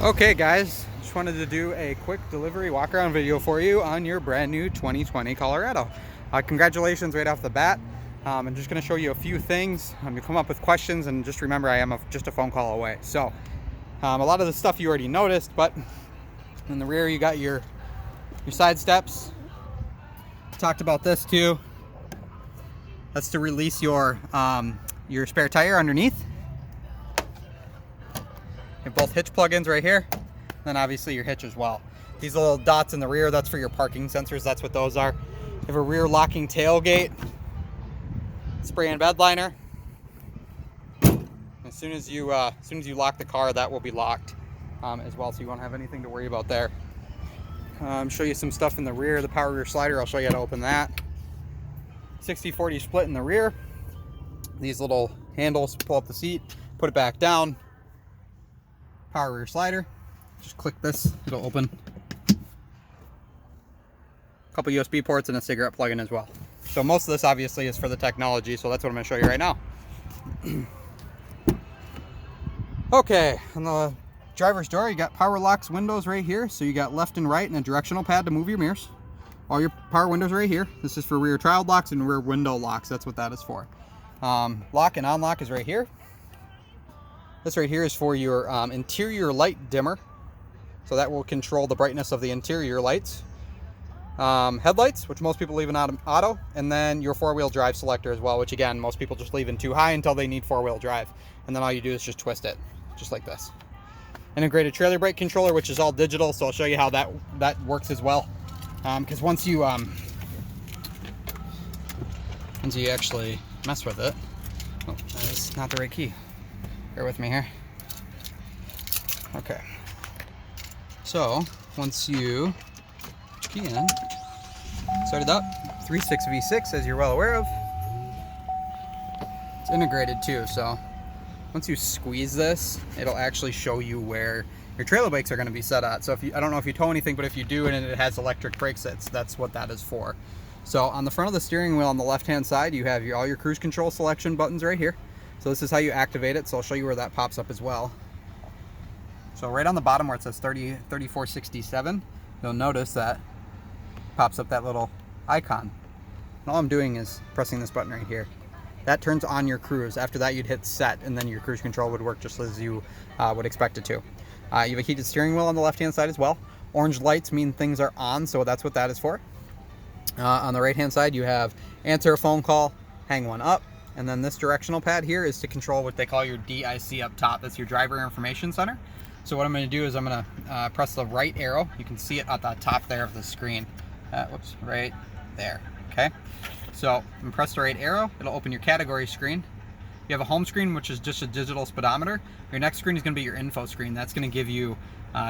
Okay guys, just wanted to do a quick delivery walk around video for you on your brand new 2020 Colorado. Congratulations right off the bat. I'm just going to show you a few things. I'm going to come up with questions, and just remember I am just a phone call away. So a lot of the stuff you already noticed, but in the rear you got your side steps. Talked about this too. That's to release your spare tire underneath. You have both hitch plugins right here, then obviously your hitch as well. These little dots in the rear, that's for your parking sensors. That's what those are. You have a rear locking tailgate, spray and bed liner. As soon as you lock the car, that will be locked as well, so you won't have anything to worry about there. Show you some stuff in the rear. The power rear slider, I'll show you how to open that. 60/40 split in the rear. These little handles pull up the seat, put it back down. Power rear slider, just click this, it'll open. A couple USB ports and a cigarette plug-in as well. So most of this obviously is for the technology, so that's what I'm going to show you right now. Okay, on the driver's door you got power locks windows right here, so you got left and right and a directional pad to move your mirrors. All your power windows right here. This is for rear child locks and rear window locks, that's what that is for. Lock and unlock is right here. This right here is for your interior light dimmer, so that will control the brightness of the interior lights. Headlights, which most people leave in auto, and then your four-wheel drive selector as well, which again, most people just leave in too high until they need four-wheel drive, and then all you do is just twist it, just like this. Integrated trailer brake controller, which is all digital, so I'll show you how that works as well. Because once you actually mess with it, oh, that is not the right key. Bear with me here. Okay. So once you put your key in, start it up. 3.6 V6, as you're well aware of. It's integrated too, so once you squeeze this, it'll actually show you where your trailer brakes are going to be set at. So I don't know if you tow anything, but if you do and it has electric brake sets, that's what that is for. So on the front of the steering wheel on the left-hand side, you have all your cruise control selection buttons right here. So this is how you activate it, so I'll show you where that pops up as well. So right on the bottom where it says 3467, you'll notice that pops up that little icon. And all I'm doing is pressing this button right here. That turns on your cruise. After that, you'd hit set, and then your cruise control would work just as you would expect it to. You have a heated steering wheel on the left-hand side as well. Orange lights mean things are on, so that's what that is for. On the right-hand side, you have answer a phone call, hang one up. And then this directional pad here is to control what they call your DIC up top. That's your driver information center. So what I'm going to do is I'm going to press the right arrow. You can see it at the top there of the screen. Whoops, right there. Okay. So I'm going to press the right arrow. It'll open your category screen. You have a home screen, which is just a digital speedometer. Your next screen is going to be your info screen. That's going to give you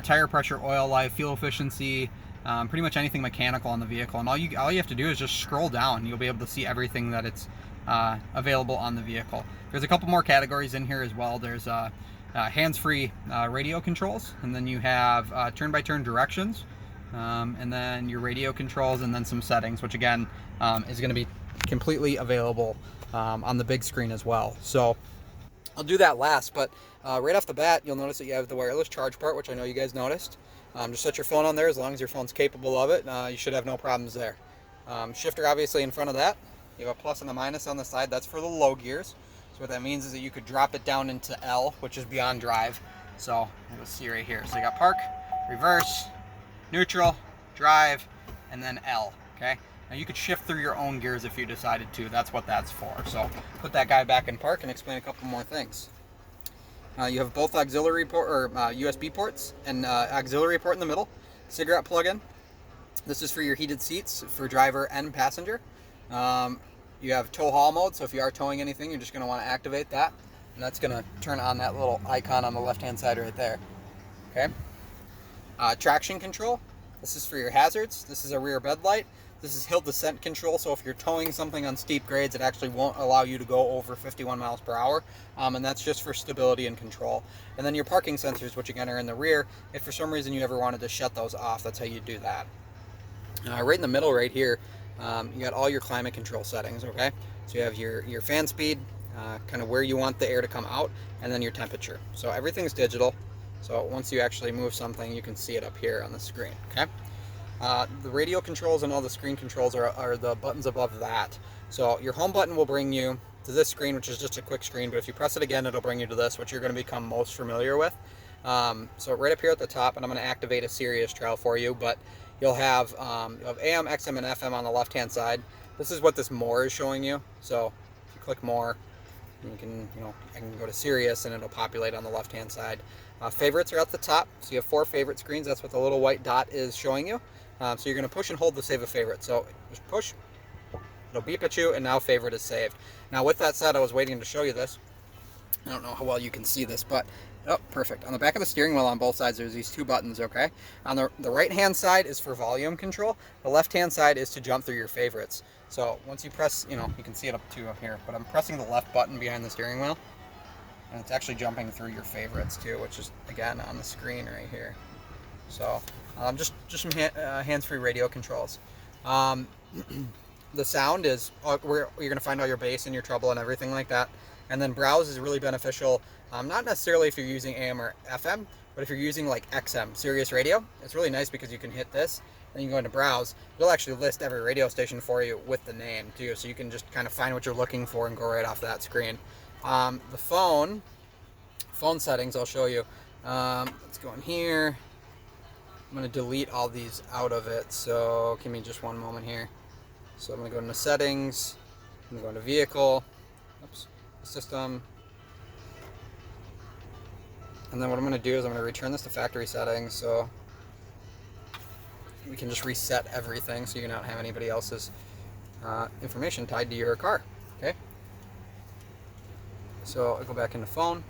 tire pressure, oil life, fuel efficiency, pretty much anything mechanical on the vehicle. And all you have to do is just scroll down. You'll be able to see everything that it's available on the vehicle. There's a couple more categories in here as well. There's hands-free radio controls, and then you have turn-by-turn directions, and then your radio controls, and then some settings, which again is going to be completely available on the big screen as well. So I'll do that last, but right off the bat, you'll notice that you have the wireless charge part, which I know you guys noticed. Just set your phone on there. As long as your phone's capable of it, you should have no problems there. Shifter obviously in front of that. You have a plus and a minus on the side. That's for the low gears. So what that means is that you could drop it down into L, which is beyond drive. So you'll see right here. So you got park, reverse, neutral, drive, and then L. Okay. Now you could shift through your own gears if you decided to. That's what that's for. So put that guy back in park and explain a couple more things. You have both auxiliary port or USB ports and auxiliary port in the middle. Cigarette plug-in. This is for your heated seats for driver and passenger. You have tow haul mode, so if you are towing anything, you're just going to want to activate that, and that's going to turn on that little icon on the left-hand side right there. Okay. Traction control. This is for your hazards. This is a rear bed light. This is hill descent control, so if you're towing something on steep grades, it actually won't allow you to go over 51 miles per hour, and that's just for stability and control. And then your parking sensors, which again are in the rear. If for some reason you ever wanted to shut those off, that's how you do that. Right in the middle right here, you got all your climate control settings, okay? So you have your fan speed, kind of where you want the air to come out, and then your temperature. So everything's digital. So once you actually move something, you can see it up here on the screen, okay? The radio controls and all the screen controls are the buttons above that. So your home button will bring you to this screen, which is just a quick screen, but if you press it again, it'll bring you to this, which you're going to become most familiar with. So right up here at the top, and I'm going to activate a Sirius trial for you, but you'll have AM, XM, and FM on the left-hand side. This is what this more is showing you. So if you click more, you can, I can go to Sirius and it'll populate on the left-hand side. Favorites are at the top, so you have 4 favorite screens. That's what the little white dot is showing you. So you're going to push and hold to save a favorite. So just push, it'll beep at you, and now favorite is saved. Now with that said, I was waiting to show you this. I don't know how well you can see this, but oh, perfect. On the back of the steering wheel on both sides, there's these 2 buttons, okay? On the right-hand side is for volume control. The left-hand side is to jump through your favorites. So once you press, you can see it up here, but I'm pressing the left button behind the steering wheel, and it's actually jumping through your favorites too, which is, again, on the screen right here. So just some hands-free radio controls. The sound is where you're going to find all your bass and your treble and everything like that. And then browse is really beneficial, not necessarily if you're using AM or FM, but if you're using like XM, Sirius Radio. It's really nice because you can hit this, and you can go into browse. It'll actually list every radio station for you with the name too, so you can just kind of find what you're looking for and go right off that screen. The phone settings, I'll show you. Let's go in here. I'm going to delete all these out of it, so give me just one moment here. So I'm going to go into settings, I'm going to go into vehicle, system, and then what I'm going to do is I'm going to return this to factory settings, so we can just reset everything so you don't have anybody else's information tied to your car. Okay, so I'll go back into phone.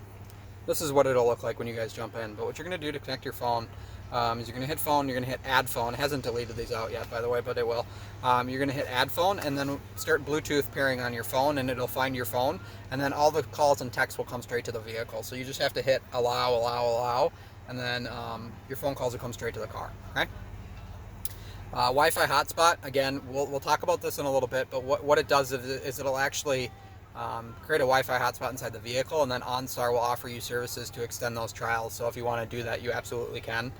This is what it'll look like when you guys jump in, but what you're going to do to connect your phone is you're going to hit phone, you're going to hit add phone. It hasn't deleted these out yet, by the way, but it will. You're going to hit add phone and then start Bluetooth pairing on your phone, and it'll find your phone, and then all the calls and texts will come straight to the vehicle. So you just have to hit allow, and then your phone calls will come straight to the car. Okay. Wi-Fi hotspot, again, we'll talk about this in a little bit, but what it does is it'll actually create a Wi-Fi hotspot inside the vehicle, and then OnStar will offer you services to extend those trials. So if you want to do that, you absolutely can.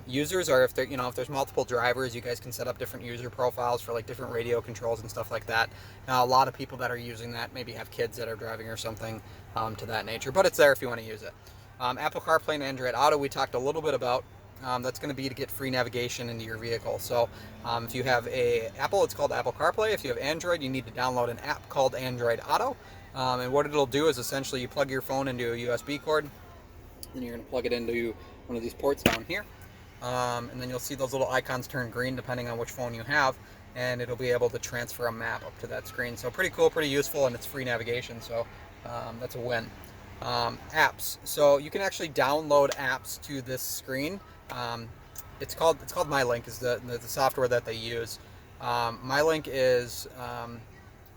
Users are, if there's multiple drivers, you guys can set up different user profiles for like different radio controls and stuff like that. Now, a lot of people that are using that maybe have kids that are driving or something to that nature, but it's there if you want to use it. Apple CarPlay and Android Auto, we talked a little bit about. That's going to be to get free navigation into your vehicle. So if you have Apple, it's called Apple CarPlay. If you have Android, you need to download an app called Android Auto. And what it'll do is essentially you plug your phone into a USB cord, then you're going to plug it into one of these ports down here. And then you'll see those little icons turn green depending on which phone you have, and it'll be able to transfer a map up to that screen. So pretty cool, pretty useful, and it's free navigation, so that's a win. Apps. So you can actually download apps to this screen. It's called MyLink is the software that they use. MyLink is,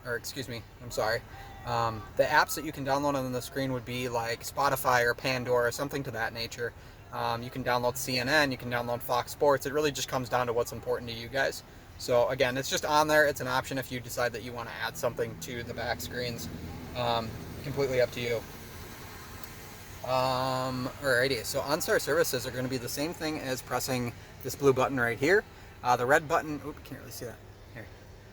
or excuse me, I'm sorry. The apps that you can download on the screen would be like Spotify or Pandora or something to that nature. You can download CNN, you can download Fox Sports. It really just comes down to what's important to you guys. So again, it's just on there. It's an option if you decide that you want to add something to the back screens. Completely up to you. Alrighty, so OnStar services are going to be the same thing as pressing this blue button right here. The red button, can't really see that. Here.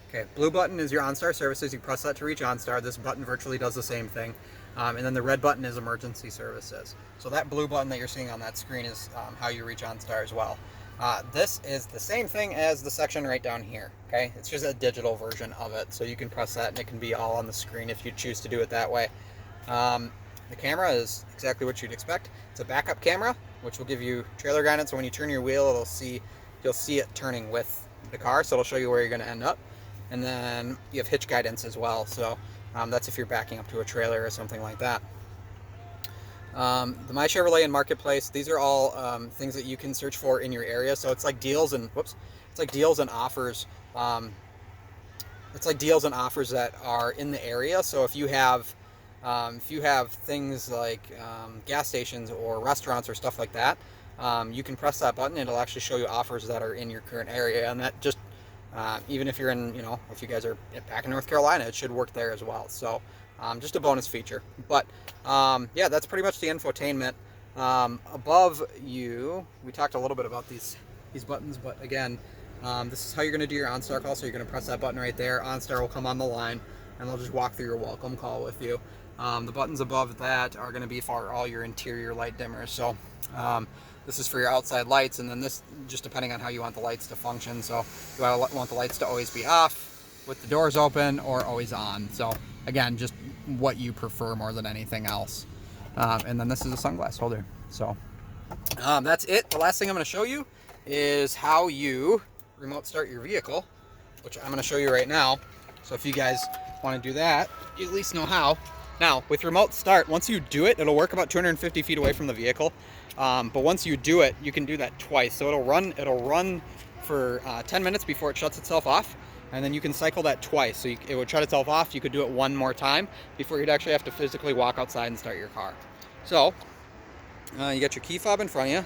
Okay, blue button is your OnStar services. You press that to reach OnStar. This button virtually does the same thing. And then the red button is emergency services. So that blue button that you're seeing on that screen is how you reach OnStar as well. This is the same thing as the section right down here. Okay, it's just a digital version of it. So you can press that and it can be all on the screen if you choose to do it that way. The camera is exactly what you'd expect. It's a backup camera, which will give you trailer guidance. So when you turn your wheel, you'll see it turning with the car. So it'll show you where you're going to end up. And then you have hitch guidance as well. So that's if you're backing up to a trailer or something like that. The My Chevrolet and Marketplace, these are all things that you can search for in your area. So it's like deals and offers. It's like deals and offers that are in the area. So if you have things like gas stations or restaurants or stuff like that, you can press that button. It'll actually show you offers that are in your current area, and that just even if you're in, if you guys are back in North Carolina, it should work there as well. So just a bonus feature. But yeah, that's pretty much the infotainment. Above you, we talked a little bit about these buttons, but again, this is how you're going to do your OnStar call. So you're going to press that button right there. OnStar will come on the line, and they'll just walk through your welcome call with you. The buttons above that are going to be for all your interior light dimmers. So this is for your outside lights, and then this just depending on how you want the lights to function. So you want the lights to always be off with the doors open or always on. So again, just what you prefer more than anything else. And then this is a sunglass holder. So that's it. The last thing I'm going to show you is how you remote start your vehicle, which I'm going to show you right now. So if you guys want to do that, you at least know how. Now, with remote start, once you do it, it'll work about 250 feet away from the vehicle. But once you do it, you can do that twice. So it'll run for 10 minutes before it shuts itself off. And then you can cycle that twice. So it would shut itself off. You could do it one more time before you'd actually have to physically walk outside and start your car. So you got your key fob in front of you.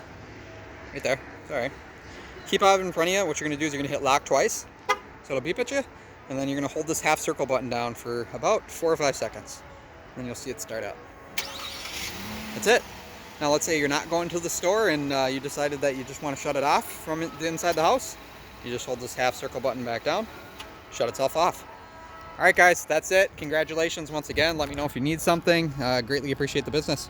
Right there. Sorry. Key fob in front of you. What you're going to do is you're going to hit lock twice. So it'll beep at you. And then you're going to hold this half circle button down for about 4 or 5 seconds. And you'll see it start up. That's it. Now let's say you're not going to the store and you decided that you just want to shut it off from the inside the house. You just hold this half circle button back down, shut itself off. All right guys, that's it. Congratulations once again. Let me know if you need something. Greatly appreciate the business.